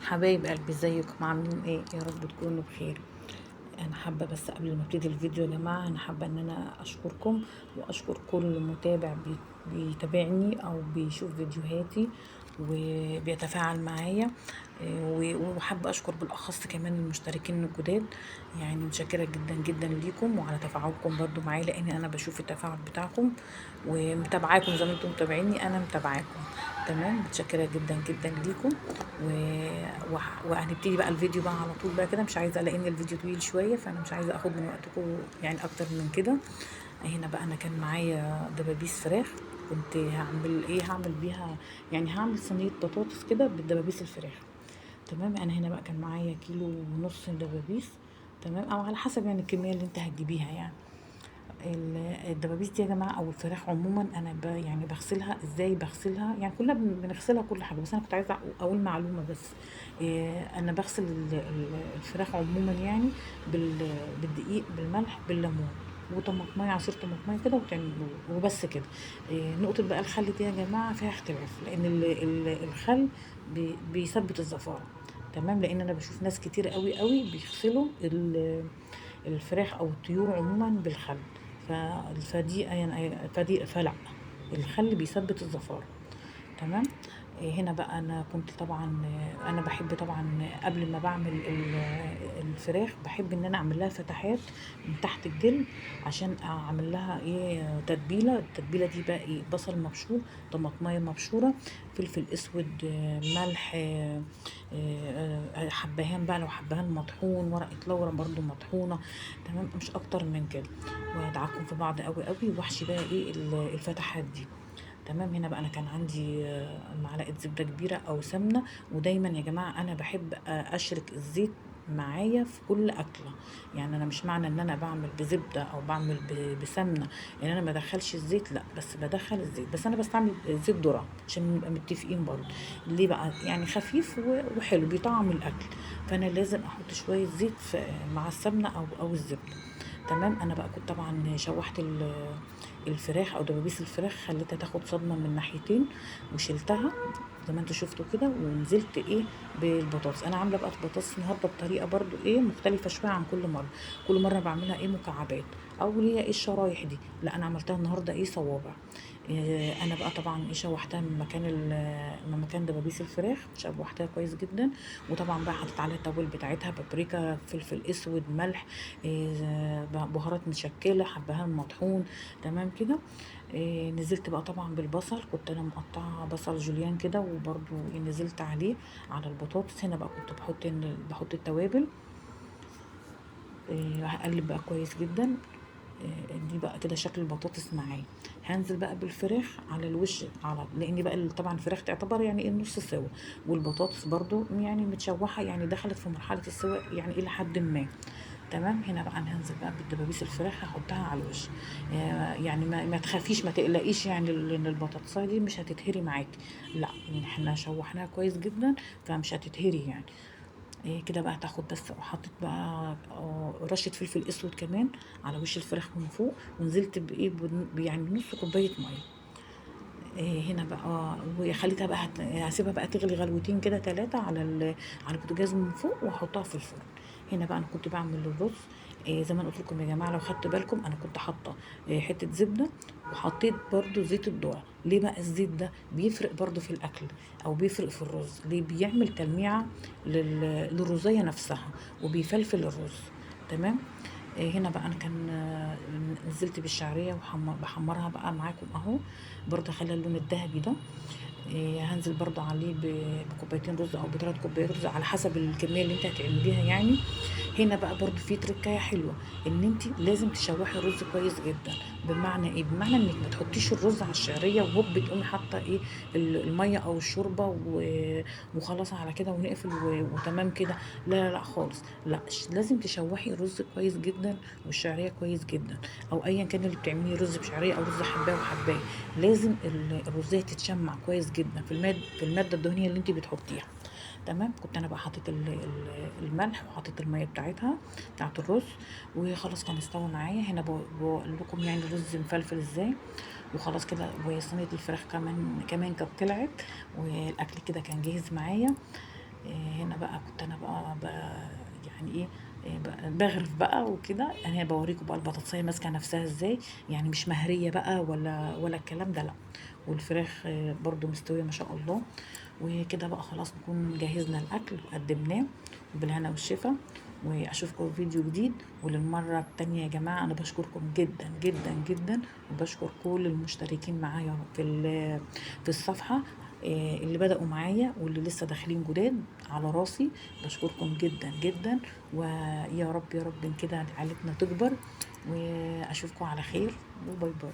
حبايب قلبي، ازيكم عاملين ايه؟ يا رب تكونوا بخير. انا حابه بس قبل ما ابتدي الفيديو يا جماعه، انا حابه ان انا اشكركم واشكر كل متابع بيتابعني او بيشوف فيديوهاتي وبيتفاعل معايا. وحابه اشكر بالاخص كمان المشتركين الجداد. يعني متشكره جدا جدا ليكم وعلى تفاعلكم برضو معايا، لان انا بشوف التفاعل بتاعكم ومتابعاكم زي ما انتم متابعيني، انا متابعاكم. تمام، متشكره جدا جدا ليكم. وهنبتدي بقى الفيديو بقى على طول بقى كده، مش عايزه، لان الفيديو طويل شويه فانا مش عايزه اخد من وقتكم يعني اكتر من كده. هنا بقى انا كان معايا دبابيس فراخ، كنت هعمل ايه، هعمل بيها يعني هعمل صينيه بطاطس كده بالدبابيس الفراخ. تمام، انا هنا بقى كان معايا كيلو ونص دبابيس. تمام، او على حسب يعني الكميه اللي انت هتجيبيها يعني. الدبابيس دي يا جماعه او الفراخ عموما، انا يعني بغسلها ازاي، بغسلها يعني كلنا بنغسلها كل حاجه، بس انا كنت عايزه اقول معلومه بس. انا بغسل الفراخ عموما يعني بالدقيق بالملح بالليمون وطماطمايه، عصير طماطمايه كده وبس كده. نقطه بقى الخل دي يا جماعه فيها اختلاف، لان الخل بيثبت الزفاره. تمام، لان انا بشوف ناس كتير قوي قوي بيغسلوا الفراخ او الطيور عموما بالخل. ف- فدي يعني فلا، الخل بيثبت الزفارة. تمام. هنا بقى انا كنت طبعا، انا بحب طبعا قبل ما بعمل الفراخ بحب ان انا اعمل لها فتحات من تحت الجلد، عشان اعمل لها ايه، تتبيله. التتبيله دي بقى ايه، بصل مبشور، طماطمايه مبشوره، فلفل اسود، ملح، حبهان بقى لو حبهان مطحون، ورقه لورا برضو مطحونه. تمام، مش اكتر من كده. وادعكم في بعض قوي قوي، واحشي بقى ايه الفتحات دي. تمام، هنا بقى انا كان عندي معلقه زبده كبيره او سمنه. ودايما يا جماعه انا بحب اشرك الزيت معايا في كل اكله. يعني انا مش معنى ان انا بعمل بزبده او بعمل بسمنه ان انا ما ادخلش الزيت، لا، بس بدخل الزيت، بس انا بستعمل زيت ذره عشان نبقى متفقين برضه. ليه بقى؟ يعني خفيف وحلو بيطعم الاكل. فانا لازم احط شويه زيت مع السمنه او الزبده. تمام، انا بقى كنت طبعا شوحت الفراخ او دبابيس الفراخ، خليتها تاخد صدمه من ناحيتين وشلتها زي ما انتوا شفتوا كده، ونزلت ايه بالبطاطس. انا عامله بقى البطاطس النهارده بطريقه برضو ايه مختلفه شويه عن كل مره. كل مره بعملها ايه مكعبات، او اللي هي ايه الشرايح دي، لا انا عملتها النهارده ايه صوابع. إيه، انا بقى طبعا ايه شوحتها من مكان دبابيس الفراخ، شوحتها كويس جدا. وطبعا بقى حطيت عليها التوابل بتاعتها، بابريكا، فلفل اسود، ملح، إيه، بهارات مشكله، حبهان مطحون. تمام كده. نزلت بقى طبعا بالبصل، كنت انا مقطعه بصل جوليان كده، وبرده نزلت عليه على البطاطس. هنا بقى كنت بحط التوابل. هقلب بقى كويس جدا. دي بقى كده شكل البطاطس معايا. هنزل بقى بالفراخ على الوش، لان بقى طبعا الفراخ تعتبر يعني ايه نص سوا، والبطاطس برضو يعني متشوحه، يعني دخلت في مرحله السواء يعني الى حد ما. تمام، هنا بقى انا هنزل بقى بالدبابيس الفراخ، هحطها على الوش. يعني ما تخافيش، ما تقلقيش، يعني لان البطاطسايه دي مش هتتهري معاكي. لا، يعني احنا شوحناها كويس جدا، فمش هتتهري يعني. كده بقى تاخد بس، وحطيت بقى رشه فلفل اسود كمان على وش الفراخ من فوق، ونزلت بايه يعني نص كوبايه ميه. هنا بقى وخليتها بقى هسيبها بقى تغلي غلوتين كده ثلاثة على البوتاجاز من فوق، واحطها في الفرن. هنا بقى انا كنت بعمل الرز. زي ما أنا قلت لكم يا جماعه، لو خدت بالكم انا كنت حاطه حته زبده، وحطيت برضو زيت الذرة. ليه بقى الزيت ده بيفرق برضو في الاكل، او بيفرق في الرز؟ ليه؟ بيعمل تلميعه للرزيه نفسها، وبيفلفل الرز. تمام. هنا بقى انا كان نزلت بالشعريه بحمرها بقى معاكم اهو، برضه خلي اللون الذهبي ده. هنزل برضه عليه بكوبايتين رز او بثلاث كوبايات رز على حسب الكميه اللي انت هتعمليها يعني. هنا بقى برضه في تركايه حلوه، ان انت لازم تشوحي الرز كويس جدا. بمعنى ايه؟ بمعنى انك ما تحطيش الرز على الشعريه وهوب تقومي حاطه ايه الميه او الشوربه وخلاص على كده ونقفل وتمام كده. لا لا لا خالص، لا، لازم تشوحي الرز كويس جدا والشعريه كويس جدا، او ايا كان اللي بتعمليه، رز بشعريه او رز حبايه وحبايه. لازم الرزيه تتشمع كويس جدا في الماده الدهنيه اللي انت بتحطيها. تمام، كنت انا بقى حطيت الملح، وحطيت الميه بتاعتها بتاعت الرز، وخلاص كان استوى معايا. هنا بقول لكم يعني الرز مفلفل ازاي. وخلاص كده، وصينيه الفراخ كمان كانت طلعت، والاكل كده كان جاهز معايا. هنا بقى كنت انا يعني ايه، بغرف بقى وكده. انا بوريكم بقى البطاطسية ماسكة نفسها ازاي، يعني مش مهرية بقى ولا الكلام ده، لا. والفراخ برضو مستوية ما شاء الله. وكده بقى خلاص نكون جهزنا الاكل وقدمناه، وبالهنا والشفا. واشوفكم في فيديو جديد. وللمرة التانية يا جماعة انا بشكركم جدا جدا جدا، وبشكر كل المشتركين معايا في الصفحة، اللي بدأوا معايا واللي لسه داخلين جداد، على راسي. بشكركم جدا جدا. ويا رب يا رب كده عائلتنا تكبر. واشوفكم على خير، وباي باي.